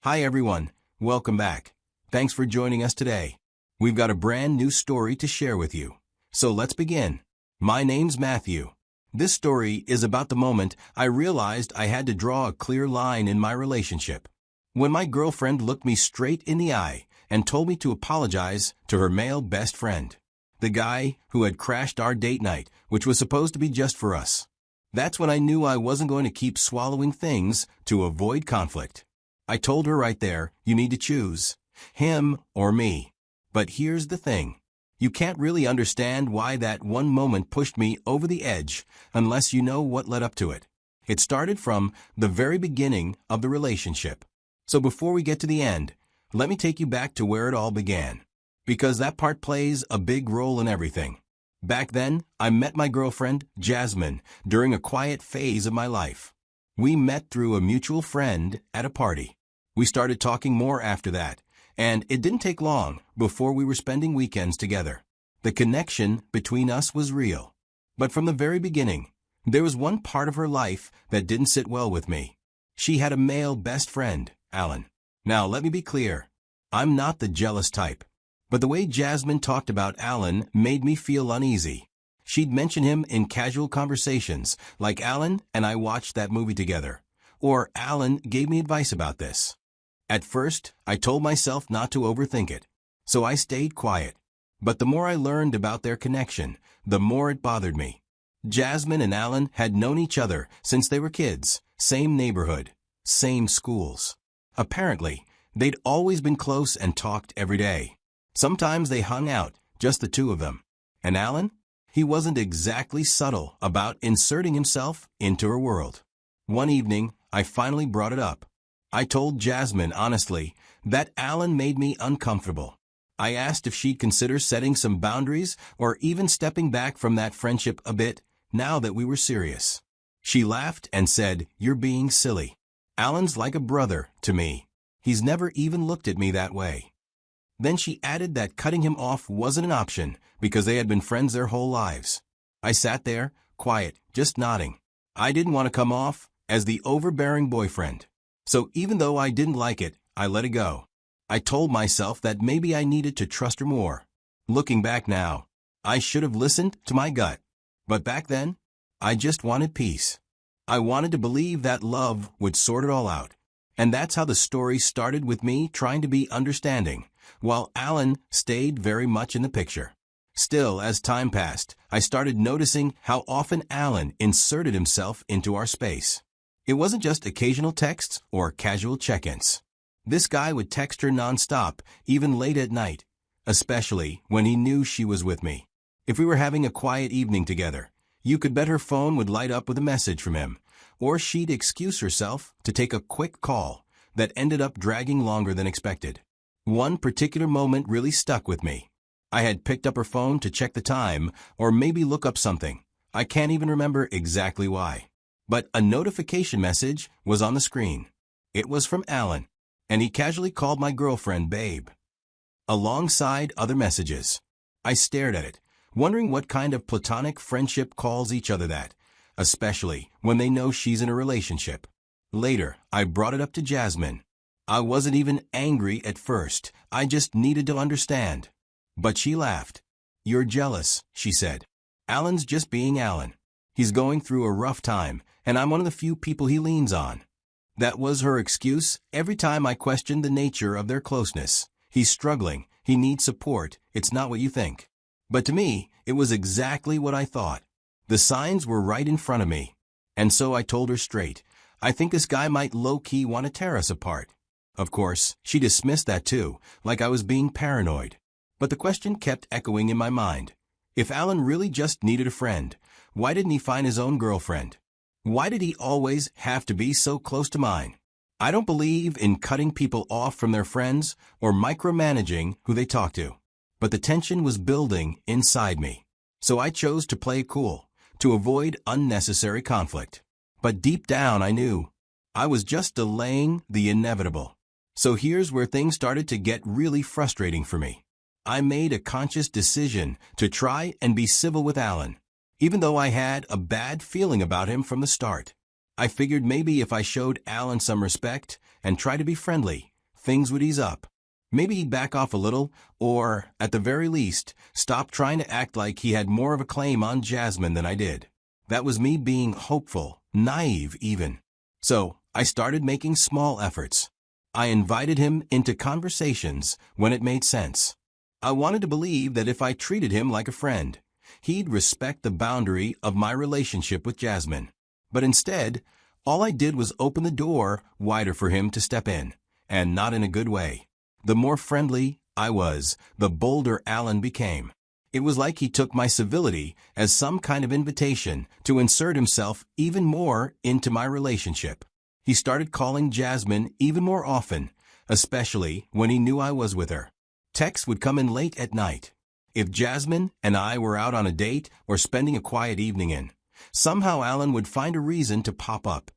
Hi everyone, welcome back. Thanks for joining us today. We've got a brand new story to share with you. So let's begin. My name's Matthew. This story is about the moment I realized I had to draw a clear line in my relationship. When my girlfriend looked me straight in the eye and told me to apologize to her male best friend, the guy who had crashed our date night, which was supposed to be just for us. That's when I knew I wasn't going to keep swallowing things to avoid conflict. I told her right there, you need to choose him or me. But here's the thing. You can't really understand why that one moment pushed me over the edge unless you know what led up to it. It started from the very beginning of the relationship. So before we get to the end, let me take you back to where it all began. Because that part plays a big role in everything. Back then, I met my girlfriend, Jasmine, during a quiet phase of my life. We met through a mutual friend at a party. We started talking more after that, and it didn't take long before we were spending weekends together. The connection between us was real. But from the very beginning, there was one part of her life that didn't sit well with me. She had a male best friend, Alan. Now, let me be clear. I'm not the jealous type. But the way Jasmine talked about Alan made me feel uneasy. She'd mention him in casual conversations, like Alan and I watched that movie together. Or Alan gave me advice about this. At first, I told myself not to overthink it, so I stayed quiet. But the more I learned about their connection, the more it bothered me. Jasmine and Alan had known each other since they were kids, same neighborhood, same schools. Apparently, they'd always been close and talked every day. Sometimes they hung out, just the two of them. And Alan? He wasn't exactly subtle about inserting himself into her world. One evening, I finally brought it up. I told Jasmine honestly that Alan made me uncomfortable. I asked if she'd consider setting some boundaries or even stepping back from that friendship a bit now that we were serious. She laughed and said, "You're being silly. Alan's like a brother to me. He's never even looked at me that way." Then she added that cutting him off wasn't an option because they had been friends their whole lives. I sat there, quiet, just nodding. I didn't want to come off as the overbearing boyfriend. So even though I didn't like it, I let it go. I told myself that maybe I needed to trust her more. Looking back now, I should have listened to my gut. But back then, I just wanted peace. I wanted to believe that love would sort it all out. And that's how the story started, with me trying to be understanding, while Alan stayed very much in the picture. Still, as time passed, I started noticing how often Alan inserted himself into our space. It wasn't just occasional texts or casual check-ins. This guy would text her nonstop, even late at night, especially when he knew she was with me. If we were having a quiet evening together, you could bet her phone would light up with a message from him, or she'd excuse herself to take a quick call that ended up dragging longer than expected. One particular moment really stuck with me. I had picked up her phone to check the time or maybe look up something. I can't even remember exactly why. But a notification message was on the screen. It was from Alan, and he casually called my girlfriend babe, alongside other messages. I stared at it, wondering what kind of platonic friendship calls each other that, especially when they know she's in a relationship. Later, I brought it up to Jasmine. I wasn't even angry at first, I just needed to understand. But she laughed. "You're jealous," she said. "Alan's just being Alan. He's going through a rough time, and I'm one of the few people he leans on." That was her excuse every time I questioned the nature of their closeness. "He's struggling, he needs support, it's not what you think." But to me, it was exactly what I thought. The signs were right in front of me. And so I told her straight, "I think this guy might low-key want to tear us apart." Of course, she dismissed that too, like I was being paranoid. But the question kept echoing in my mind. If Alan really just needed a friend, why didn't he find his own girlfriend? Why did he always have to be so close to mine? I don't believe in cutting people off from their friends or micromanaging who they talk to. But the tension was building inside me. So I chose to play it cool, to avoid unnecessary conflict. But deep down I knew I was just delaying the inevitable. So here's where things started to get really frustrating for me. I made a conscious decision to try and be civil with Alan, even though I had a bad feeling about him from the start. I figured maybe if I showed Alan some respect and try to be friendly, things would ease up. Maybe he'd back off a little, or, at the very least, stop trying to act like he had more of a claim on Jasmine than I did. That was me being hopeful, naive even. So, I started making small efforts. I invited him into conversations when it made sense. I wanted to believe that if I treated him like a friend, he'd respect the boundary of my relationship with Jasmine. But instead, all I did was open the door wider for him to step in, and not in a good way. The more friendly I was, the bolder Alan became. It was like he took my civility as some kind of invitation to insert himself even more into my relationship. He started calling Jasmine even more often, especially when he knew I was with her. Texts would come in late at night. If Jasmine and I were out on a date or spending a quiet evening in, somehow Alan would find a reason to pop up,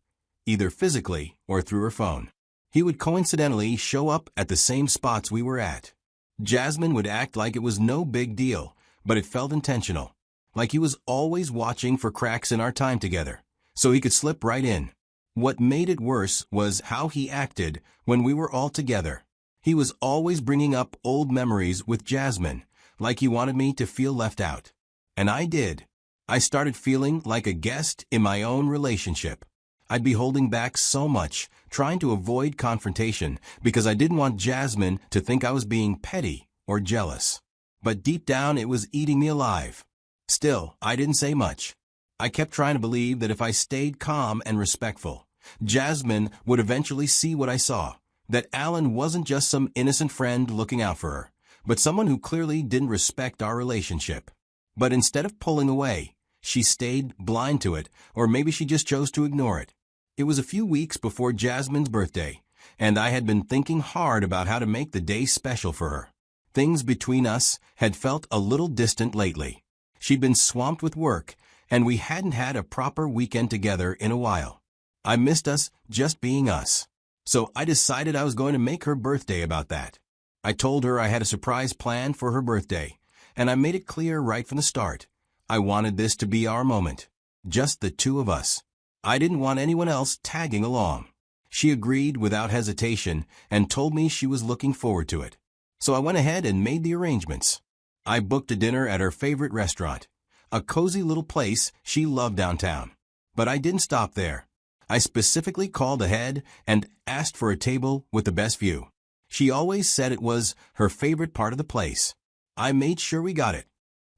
either physically or through her phone. He would coincidentally show up at the same spots we were at. Jasmine would act like it was no big deal, but it felt intentional, like he was always watching for cracks in our time together, so he could slip right in. What made it worse was how he acted when we were all together. He was always bringing up old memories with Jasmine, like he wanted me to feel left out. And I did. I started feeling like a guest in my own relationship. I'd be holding back so much, trying to avoid confrontation, because I didn't want Jasmine to think I was being petty or jealous. But deep down it was eating me alive. Still, I didn't say much. I kept trying to believe that if I stayed calm and respectful, Jasmine would eventually see what I saw, that Alan wasn't just some innocent friend looking out for her, but someone who clearly didn't respect our relationship. But instead of pulling away, she stayed blind to it, or maybe she just chose to ignore it. It was a few weeks before Jasmine's birthday, and I had been thinking hard about how to make the day special for her. Things between us had felt a little distant lately. She'd been swamped with work, and we hadn't had a proper weekend together in a while. I missed us just being us. So I decided I was going to make her birthday about that. I told her I had a surprise plan for her birthday, and I made it clear right from the start. I wanted this to be our moment, just the two of us. I didn't want anyone else tagging along. She agreed without hesitation and told me she was looking forward to it. So I went ahead and made the arrangements. I booked a dinner at her favorite restaurant, a cozy little place she loved downtown. But I didn't stop there. I specifically called ahead and asked for a table with the best view. She always said it was her favorite part of the place. I made sure we got it.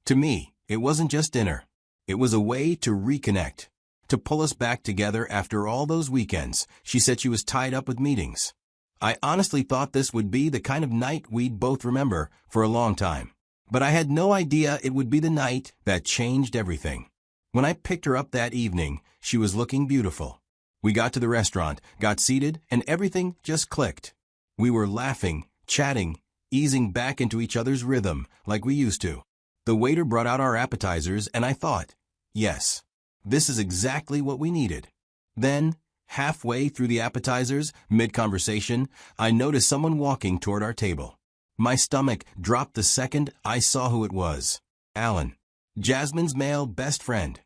To me, it wasn't just dinner. It was a way to reconnect, to pull us back together after all those weekends. She said she was tied up with meetings. I honestly thought this would be the kind of night we'd both remember for a long time. But I had no idea it would be the night that changed everything. When I picked her up that evening, she was looking beautiful. We got to the restaurant, got seated, and everything just clicked. We were laughing, chatting, easing back into each other's rhythm like we used to. The waiter brought out our appetizers, and I thought, yes, this is exactly what we needed. Then, halfway through the appetizers, mid-conversation, I noticed someone walking toward our table. My stomach dropped the second I saw who it was. Alan, Jasmine's male best friend.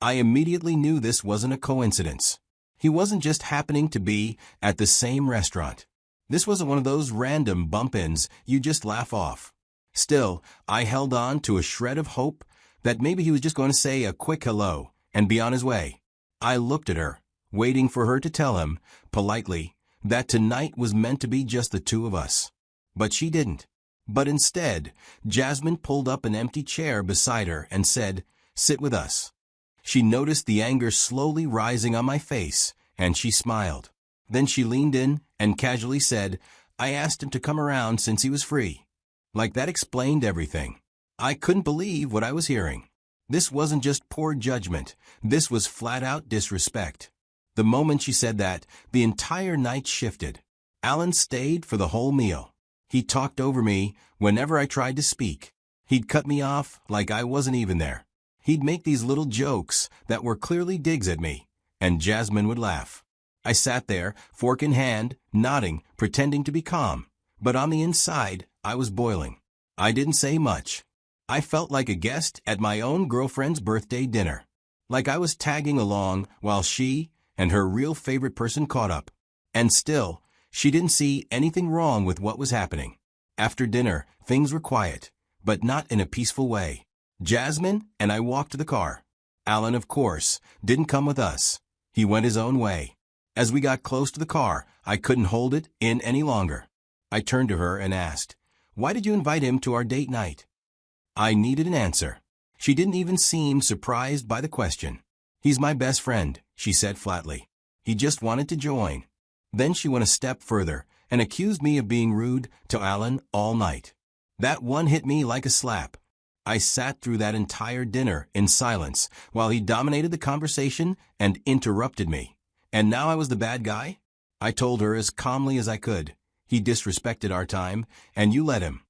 I immediately knew this wasn't a coincidence. He wasn't just happening to be at the same restaurant. This wasn't one of those random bump-ins you just laugh off. Still, I held on to a shred of hope that maybe he was just going to say a quick hello and be on his way. I looked at her, waiting for her to tell him, politely, that tonight was meant to be just the two of us. But she didn't. But instead, Jasmine pulled up an empty chair beside her and said, "Sit with us." She noticed the anger slowly rising on my face, and she smiled. Then she leaned in and casually said, "I asked him to come around since he was free." Like that explained everything. I couldn't believe what I was hearing. This wasn't just poor judgment. This was flat-out disrespect. The moment she said that, the entire night shifted. Alan stayed for the whole meal. He talked over me whenever I tried to speak. He'd cut me off like I wasn't even there. He'd make these little jokes that were clearly digs at me, and Jasmine would laugh. I sat there, fork in hand, nodding, pretending to be calm. But on the inside, I was boiling. I didn't say much. I felt like a guest at my own girlfriend's birthday dinner. Like I was tagging along while she and her real favorite person caught up. And still, She didn't see anything wrong with what was happening. After dinner, things were quiet, but not in a peaceful way. Jasmine and I walked to the car. Alan, of course, didn't come with us. He went his own way. As we got close to the car, I couldn't hold it in any longer. I turned to her and asked, "Why did you invite him to our date night?" I needed an answer. She didn't even seem surprised by the question. "He's my best friend," she said flatly. "He just wanted to join." Then she went a step further and accused me of being rude to Alan all night. That one hit me like a slap. I sat through that entire dinner in silence while he dominated the conversation and interrupted me. And now I was the bad guy? I told her as calmly as I could. "He disrespected our time, and you let him."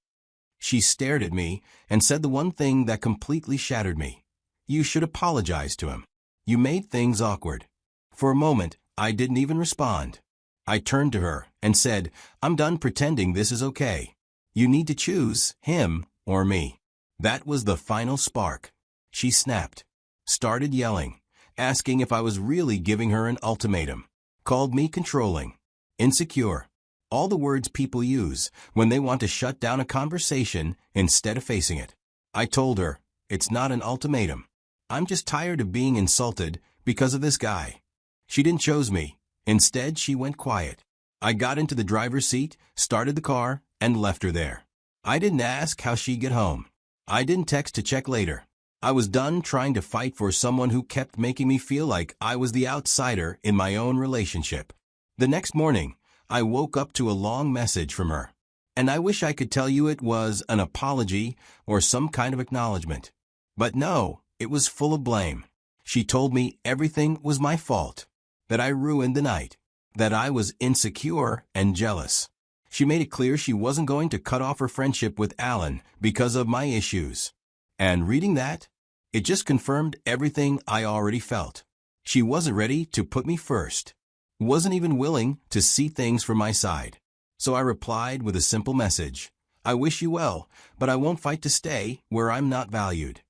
She stared at me and said the one thing that completely shattered me. "You should apologize to him. You made things awkward." For a moment, I didn't even respond. I turned to her and said, "I'm done pretending this is okay. You need to choose him or me." That was the final spark. She snapped, started yelling, asking if I was really giving her an ultimatum, called me controlling, insecure, all the words people use when they want to shut down a conversation instead of facing it. I told her, "It's not an ultimatum. I'm just tired of being insulted because of this guy." She didn't choose me. Instead, she went quiet. I got into the driver's seat, started the car, and left her there. I didn't ask how she'd get home. I didn't text to check later. I was done trying to fight for someone who kept making me feel like I was the outsider in my own relationship. The next morning, I woke up to a long message from her. And I wish I could tell you it was an apology or some kind of acknowledgement. But no, it was full of blame. She told me everything was my fault, that I ruined the night, that I was insecure and jealous. She made it clear she wasn't going to cut off her friendship with Alan because of my issues. And reading that, it just confirmed everything I already felt. She wasn't ready to put me first, wasn't even willing to see things from my side. So I replied with a simple message. "I wish you well, but I won't fight to stay where I'm not valued."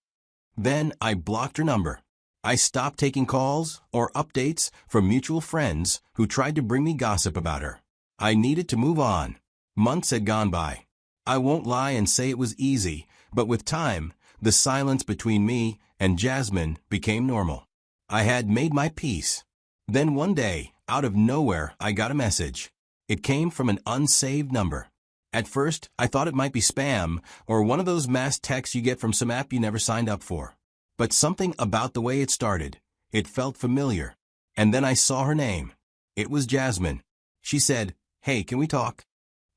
Then I blocked her number. I stopped taking calls or updates from mutual friends who tried to bring me gossip about her. I needed to move on. Months had gone by. I won't lie and say it was easy, but with time, the silence between me and Jasmine became normal. I had made my peace. Then one day, out of nowhere, I got a message. It came from an unsaved number. At first, I thought it might be spam or one of those mass texts you get from some app you never signed up for. But something about the way it started, it felt familiar. And then I saw her name. It was Jasmine. She said, "Hey, can we talk?"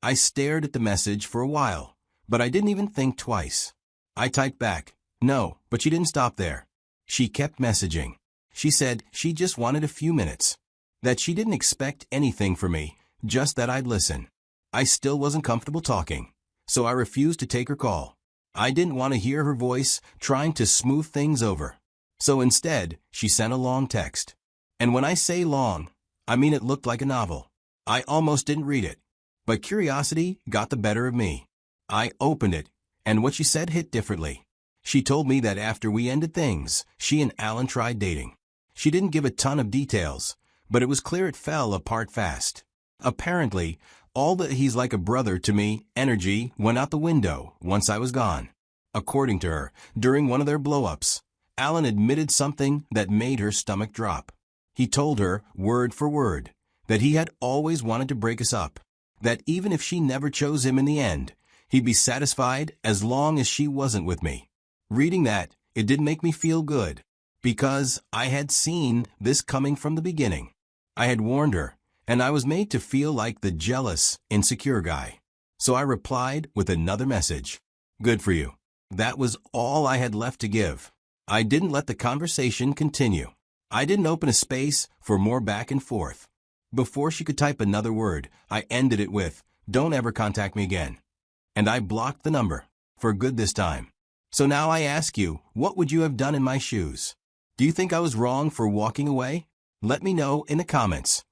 I stared at the message for a while, but I didn't even think twice. I typed back, "No," but she didn't stop there. She kept messaging. She said she just wanted a few minutes, that she didn't expect anything from me, just that I'd listen. I still wasn't comfortable talking, so I refused to take her call. I didn't want to hear her voice trying to smooth things over. So instead, she sent a long text. And when I say long, I mean it looked like a novel. I almost didn't read it, but curiosity got the better of me. I opened it, and what she said hit differently. She told me that after we ended things, she and Alan tried dating. She didn't give a ton of details, but it was clear it fell apart fast. Apparently, all that "he's like a brother to me" energy went out the window once I was gone. According to her, during one of their blow-ups, Alan admitted something that made her stomach drop. He told her, word for word, that he had always wanted to break us up, that even if she never chose him in the end, he'd be satisfied as long as she wasn't with me. Reading that, it didn't make me feel good, because I had seen this coming from the beginning. I had warned her, and I was made to feel like the jealous, insecure guy. So I replied with another message. "Good for you." That was all I had left to give. I didn't let the conversation continue. I didn't open a space for more back and forth. Before she could type another word, I ended it with, "Don't ever contact me again." And I blocked the number, for good this time. So now I ask you, what would you have done in my shoes? Do you think I was wrong for walking away? Let me know in the comments.